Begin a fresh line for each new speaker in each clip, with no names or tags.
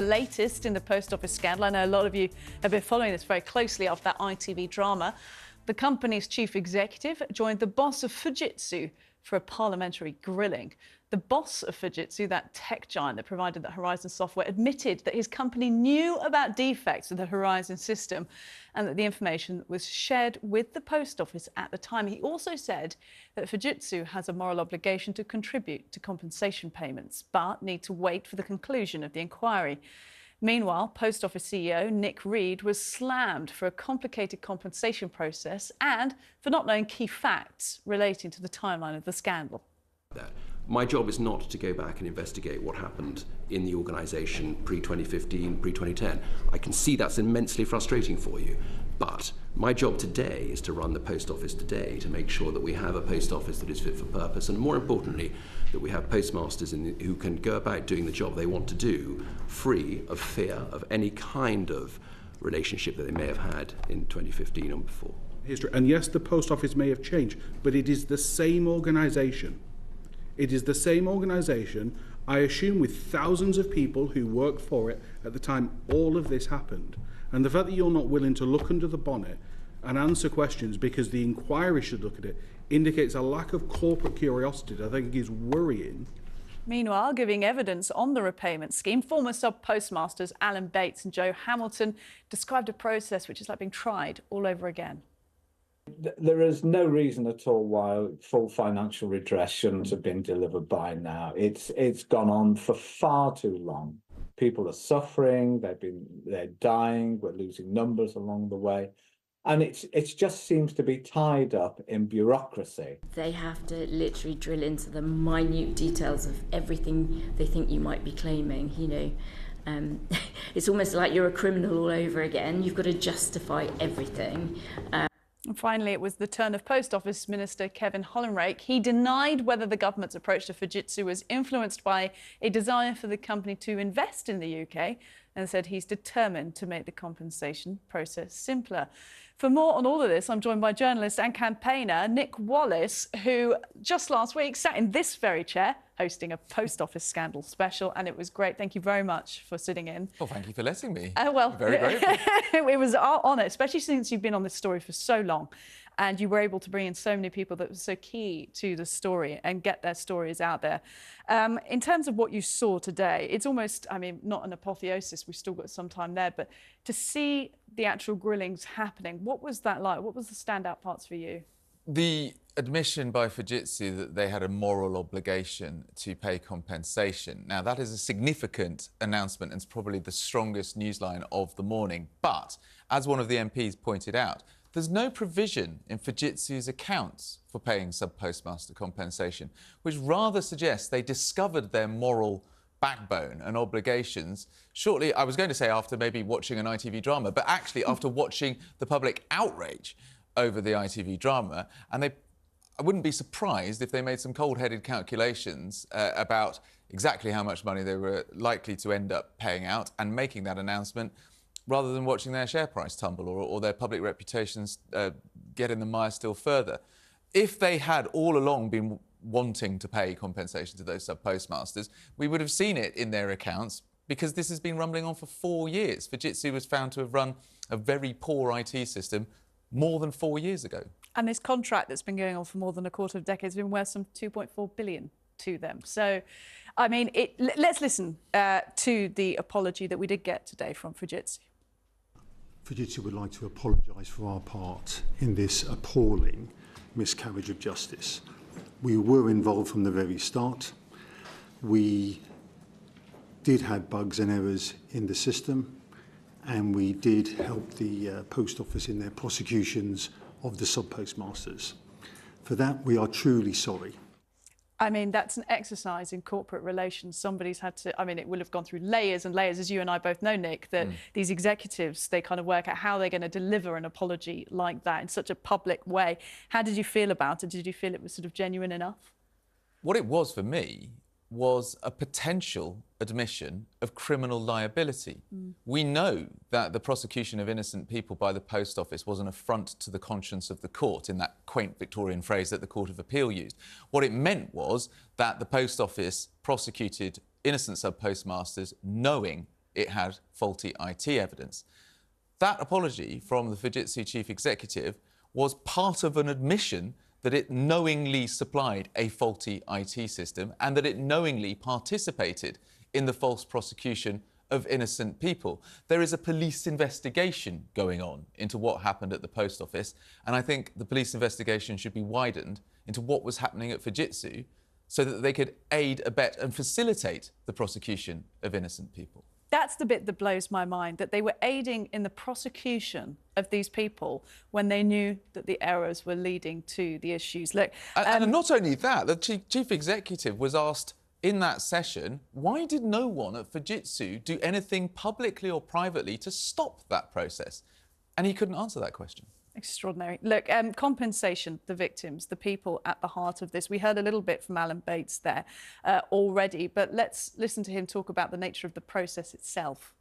Latest in the post office scandal. I know a lot of you have been following this very closely after that ITV drama. The company's chief executive joined the boss of Fujitsu for a parliamentary grilling. The boss of Fujitsu, that tech giant that provided the Horizon software, admitted that his company knew about defects with the Horizon system and that the information was shared with the post office at the time. He also said that Fujitsu has a moral obligation to contribute to compensation payments, but need to wait for the conclusion of the inquiry. Meanwhile, Post Office CEO Nick Reed was slammed for a complicated compensation process and for not knowing key facts relating to the timeline of the scandal.
My job is not to go back and investigate what happened in the organisation pre-2015, pre-2010. I can see that's immensely frustrating for you, but my job today is to run the post office today, to make sure that we have a post office that is fit for purpose, and more importantly, that we have postmasters who can go about doing the job they want to do, free of fear of any kind of relationship that they may have had in 2015 and before.
History. And yes, the post office may have changed, but it is the same organisation. It is the same organisation, I assume, with thousands of people who worked for it at the time all of this happened. And the fact that you're not willing to look under the bonnet and answer questions because the inquiry should look at it indicates a lack of corporate curiosity that I think is worrying.
Meanwhile, giving evidence on the repayment scheme, former sub-postmasters Alan Bates and Joe Hamilton described a process which is like being tried all over again.
There is no reason at all why full financial redress shouldn't have been delivered by now. It's gone on for far too long. People are suffering, they're dying, we're losing numbers along the way. And it just seems to be tied up in bureaucracy.
They have to literally drill into the minute details of everything they think you might be claiming, you know. It's almost like you're a criminal all over again. You've got to justify everything.
And finally, it was the turn of Post Office Minister Kevin Hollinrake. He denied whether the government's approach to Fujitsu was influenced by a desire for the company to invest in the UK and said he's determined to make the compensation process simpler. For more on all of this, I'm joined by journalist and campaigner Nick Wallace, who just last week sat in this very chair hosting a post office scandal special, and it was great. Thank you very much for sitting in.
Well, thank you for letting me.
Well,
very grateful.
It was our honour, especially since you've been on this story for so long, and you were able to bring in so many people that were so key to the story and get their stories out there. In terms of what you saw today, it's almost, I mean, not an apotheosis, we've still got some time there, but to see the actual grillings happening, what was that like? What was the standout parts for you?
The admission by Fujitsu that they had a moral obligation to pay compensation. Now, that is a significant announcement and it's probably the strongest newsline of the morning. But, as one of the MPs pointed out, there's no provision in Fujitsu's accounts for paying sub-postmaster compensation, which rather suggests they discovered their moral backbone and obligations shortly, I was going to say after maybe watching an ITV drama, but actually after watching the public outrage over the ITV drama. And I wouldn't be surprised if they made some cold-headed calculations about exactly how much money they were likely to end up paying out and making that announcement rather than watching their share price tumble or their public reputations get in the mire still further. If they had all along been wanting to pay compensation to those sub-postmasters, we would have seen it in their accounts because this has been rumbling on for 4 years. Fujitsu was found to have run a very poor IT system more than 4 years ago.
And this contract that's been going on for more than a quarter of a decade has been worth some 2.4 billion to them. So, I mean, let's listen to the apology that we did get today from Fujitsu.
Fujitsu would like to apologise for our part in this appalling miscarriage of justice. We were involved from the very start. We did have bugs and errors in the system, and we did help the post office in their prosecutions of the sub-postmasters. For that, we are truly sorry.
I mean, that's an exercise in corporate relations. Somebody's had to, I mean, it will have gone through layers and layers, as you and I both know, Nick, that these executives, they kind of work out how they're going to deliver an apology like that in such a public way. How did you feel about it? Did you feel it was sort of genuine enough?
What it was for me was a potential admission of criminal liability. We know that the prosecution of innocent people by the Post Office was an affront to the conscience of the court, in that quaint Victorian phrase that the Court of Appeal used. What it meant was that the Post Office prosecuted innocent sub-postmasters knowing it had faulty IT evidence. That apology from the Fujitsu chief executive was part of an admission that it knowingly supplied a faulty IT system and that it knowingly participated in the false prosecution of innocent people. There is a police investigation going on into what happened at the post office, and I think the police investigation should be widened into what was happening at Fujitsu so that they could aid, abet and facilitate the prosecution of innocent people.
That's the bit that blows my mind, that they were aiding in the prosecution of these people when they knew that the errors were leading to the issues. Look,
and not only that, the chief executive was asked in that session, why did no one at Fujitsu do anything publicly or privately to stop that process? And he couldn't answer that question.
Extraordinary. Look, compensation, the victims, the people at the heart of this. We heard a little bit from Alan Bates there already, but let's listen to him talk about the nature of the process itself.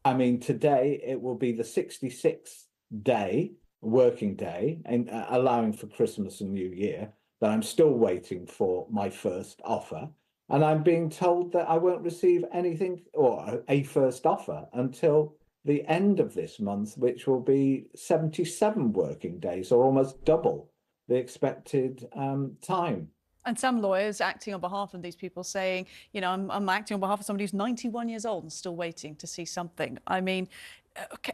I mean, today it will be the 66th day, working day, and allowing for Christmas and New Year, that I'm still waiting for my first offer. And I'm being told that I won't receive anything or a first offer until the end of this month, which will be 77 working days, or almost double the expected time.
And some lawyers acting on behalf of these people saying, you know, I'm acting on behalf of somebody who's 91 years old and still waiting to see something. I mean,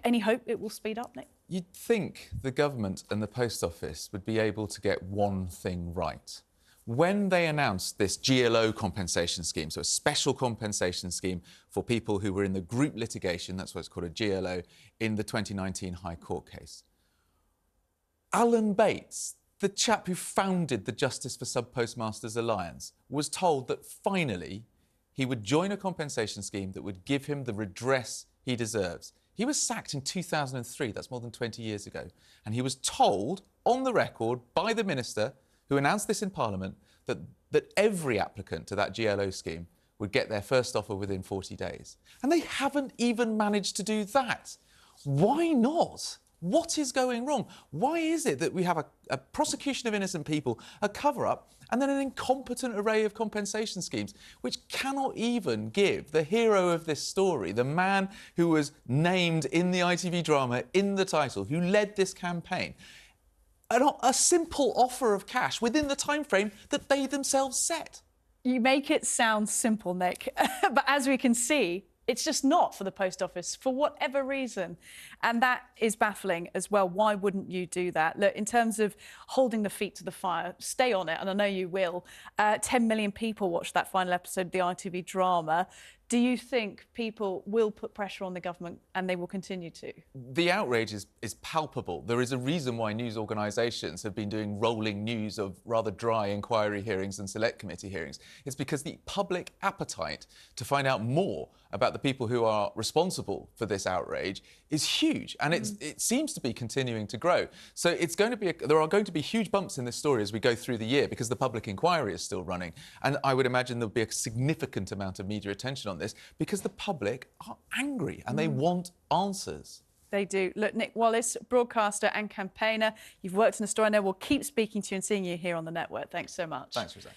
any hope it will speed up, Nick?
You'd think the government and the post office would be able to get one thing right. When they announced this GLO compensation scheme, so a special compensation scheme for people who were in the group litigation, that's what it's called, a GLO, in the 2019 High Court case, Alan Bates, the chap who founded the Justice for Sub-Postmasters Alliance, was told that finally he would join a compensation scheme that would give him the redress he deserves. He was sacked in 2003, that's more than 20 years ago, and he was told on the record by the minister who announced this in Parliament that every applicant to that GLO scheme would get their first offer within 40 days. And they haven't even managed to do that. Why not? What is going wrong? Why is it that we have a prosecution of innocent people, a cover-up, and then an incompetent array of compensation schemes, which cannot even give the hero of this story, the man who was named in the ITV drama, in the title, who led this campaign, a simple offer of cash within the time frame that they themselves set?
You make it sound simple, Nick, but as we can see, it's just not for the post office for whatever reason. And that is baffling as well. Why wouldn't you do that? Look, in terms of holding the feet to the fire, stay on it, and I know you will. 10 million people watched that final episode of the ITV drama. Do you think people will put pressure on the government and they will continue to?
The outrage is palpable. There is a reason why news organisations have been doing rolling news of rather dry inquiry hearings and select committee hearings. It's because the public appetite to find out more about the people who are responsible for this outrage is huge, and it seems to be continuing to grow. So it's going to be there are going to be huge bumps in this story as we go through the year because the public inquiry is still running, and I would imagine there'll be a significant amount of media attention on this because the public are angry and they want answers.
They do. Look, Nick Wallace, broadcaster and campaigner, you've worked in the story. I know we'll keep speaking to you and seeing you here on the network. Thanks so much.
Thanks, Roseanne.